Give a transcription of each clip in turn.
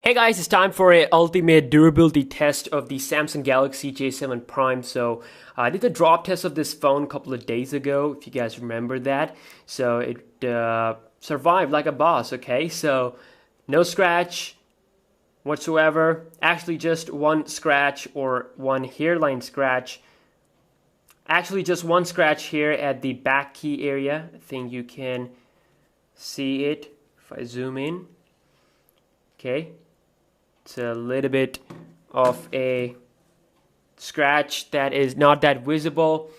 Hey guys, it's time for an ultimate durability test of the Samsung Galaxy J7 Prime. So I did the drop test of this phone a couple of days ago, if you guys remember that. So it survived like a boss, okay? So no scratch whatsoever. Actually just one scratch or one hairline scratch. Actually just one scratch here at the back key area. I think you can see it if I zoom in. Okay. It's a little bit of a scratch that is not that visible.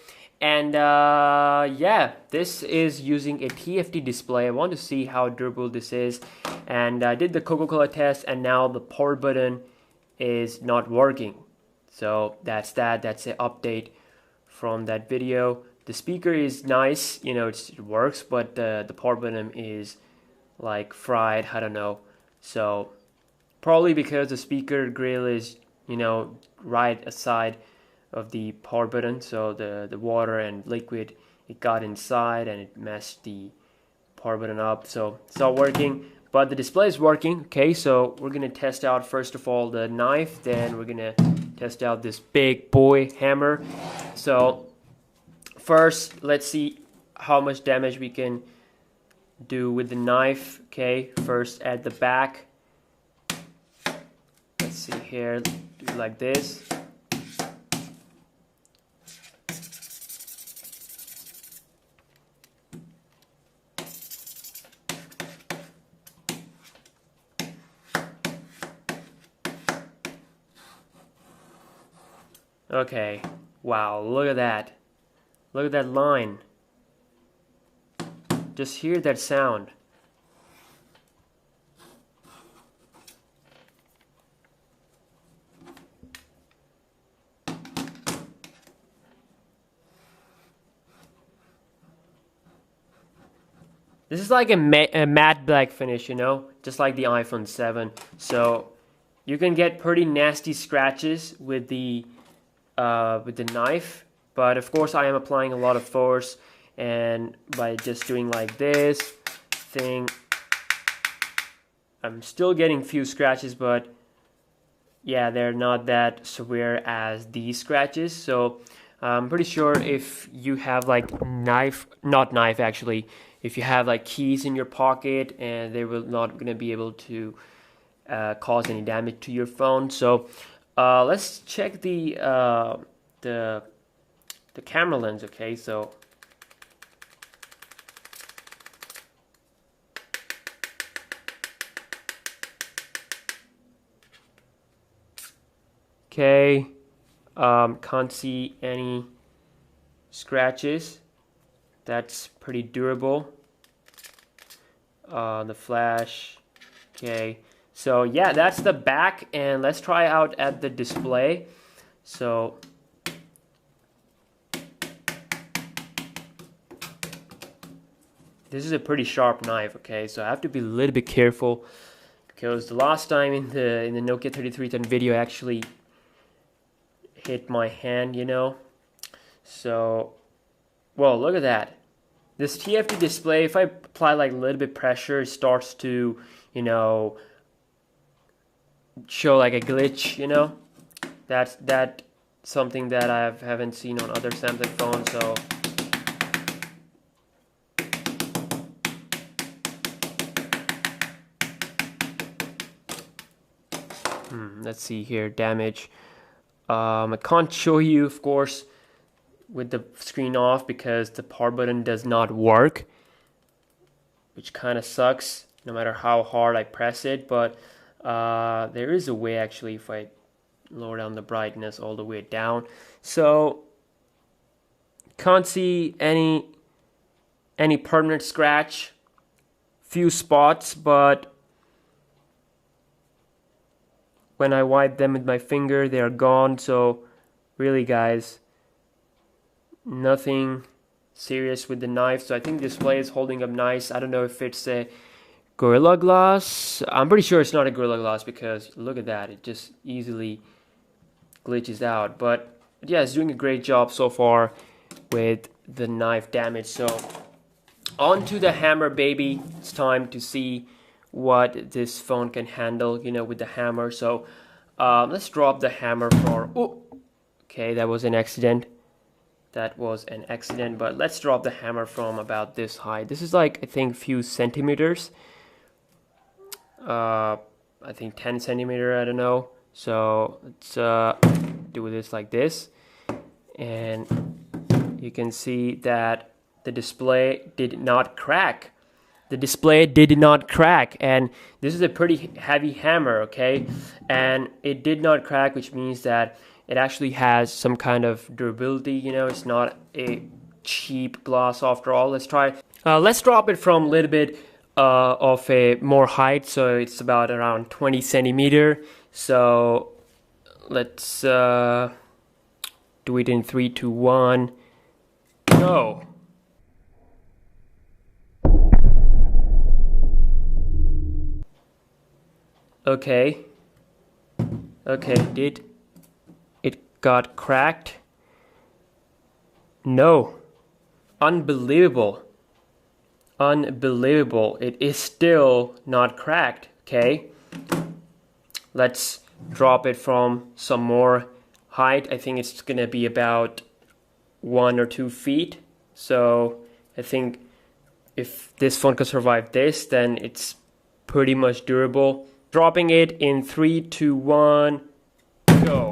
And yeah, this is using a TFT display. I want to see how durable this is. And I did the Coca-Cola test, and now the power button is not working. So that's that. That's an update from that video. The speaker is nice, you know, it works, but the power button is like fried. I don't know. So probably because the speaker grill is, you know, right aside of the power button, so the water and liquid, it got inside and it messed the power button up. So it's not working, but the display is working. Okay, so we're gonna test out first of all the knife, then we're gonna test out this big boy hammer. So first, let's see how much damage we can do with the knife. Okay, first at the back. Let's see here, do it like this. Okay, wow, look at that. Look at that line. Just hear that sound. This is like a matte black finish, you know, just like the iPhone 7. So you can get pretty nasty scratches with the knife, but of course I am applying a lot of force, and by just doing like this thing, I'm still getting few scratches, but yeah, they're not that severe as these scratches. So I'm pretty sure if you have like not knife actually, if you have like keys in your pocket, and they will not gonna be able to cause any damage to your phone. So let's check the camera lens. Okay, so okay, can't see any scratches. That's pretty durable. The flash. Okay, so yeah, that's the back, and let's try out at the display. So this is a pretty sharp knife. Okay, so I have to be a little bit careful, because the last time in the Nokia 3310 video, I actually hit my hand, you know. So well, look at that. This TFT display, if I apply like a little bit pressure, it starts to, you know, show like a glitch, you know. That's something that I haven't seen on other Samsung phones. So let's see here, damage. I can't show you, of course, with the screen off, because the power button does not work, which kind of sucks no matter how hard I press it. But there is a way actually, if I lower down the brightness all the way down. So can't see any permanent scratch, few spots, but when I wipe them with my finger, they are gone. So really guys, nothing serious with the knife. So I think the display is holding up nice. I don't know if it's a Gorilla Glass. I'm pretty sure it's not a Gorilla Glass, because look at that, it just easily glitches out. But yeah, it's doing a great job so far with the knife damage. So on to the hammer, baby. It's time to see what this phone can handle, you know, with the hammer. So let's drop the hammer for, oh, okay, that was an accident. That was an accident, but let's drop the hammer from about this height. This is like, I think, few centimeters. I think 10 centimeter, I don't know. So let's do this like this. And you can see that the display did not crack. The display did not crack, and this is a pretty heavy hammer, okay? And it did not crack, which means that it actually has some kind of durability, you know, it's not a cheap glass after all. Let's try. Let's drop it from a little bit of a more height, so it's about around 20 centimeter. So let's do it in 3, 2, 1, go. Okay, did it got cracked? No. Unbelievable. Unbelievable. It is still not cracked, okay? Let's drop it from some more height. I think it's gonna be about 1 or 2 feet. So I think if this phone can survive this, then it's pretty much durable. Dropping it in 3, 2, 1, go.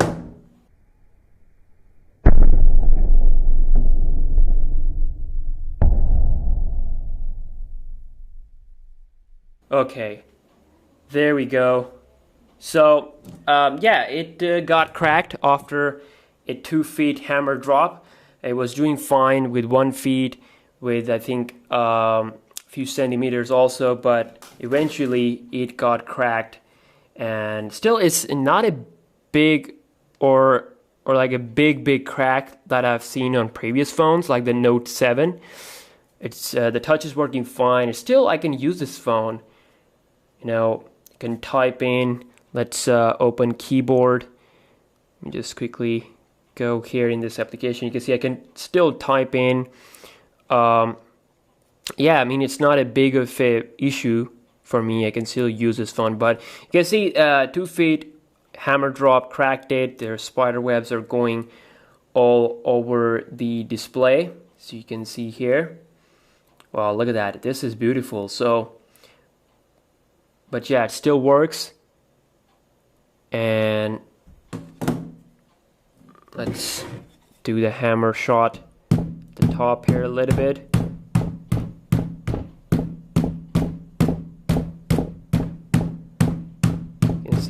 Okay, there we go. So, yeah, it got cracked after a 2 feet hammer drop. It was doing fine with 1 feet, with I think few centimeters also, but eventually it got cracked. And still, it's not a big or like a big crack that I've seen on previous phones, like the Note 7. It's the touch is working fine. Still, I can use this phone. You know, you can type in. Let's open keyboard. Let me just quickly go here in this application. You can see I can still type in. Yeah, I mean, it's not a big of a issue for me. I can still use this phone, but you can see 2 feet hammer drop, cracked it. Their spider webs are going all over the display, so you can see here. Wow, look at that. This is beautiful. So, but yeah, it still works. And let's do the hammer shot at the top here a little bit.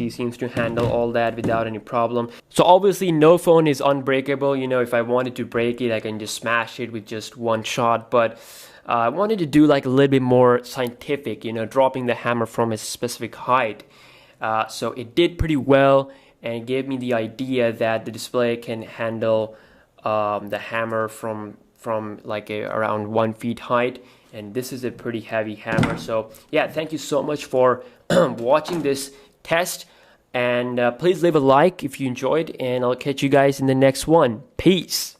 Seems to handle all that without any problem. So obviously no phone is unbreakable. You know, if I wanted to break it, I can just smash it with just one shot. But I wanted to do like a little bit more scientific, you know, dropping the hammer from a specific height. So it did pretty well, and it gave me the idea that the display can handle the hammer from like around 1 feet height. And this is a pretty heavy hammer. So yeah, thank you so much for watching this test, and please leave a like if you enjoyed, and I'll catch you guys in the next one. Peace.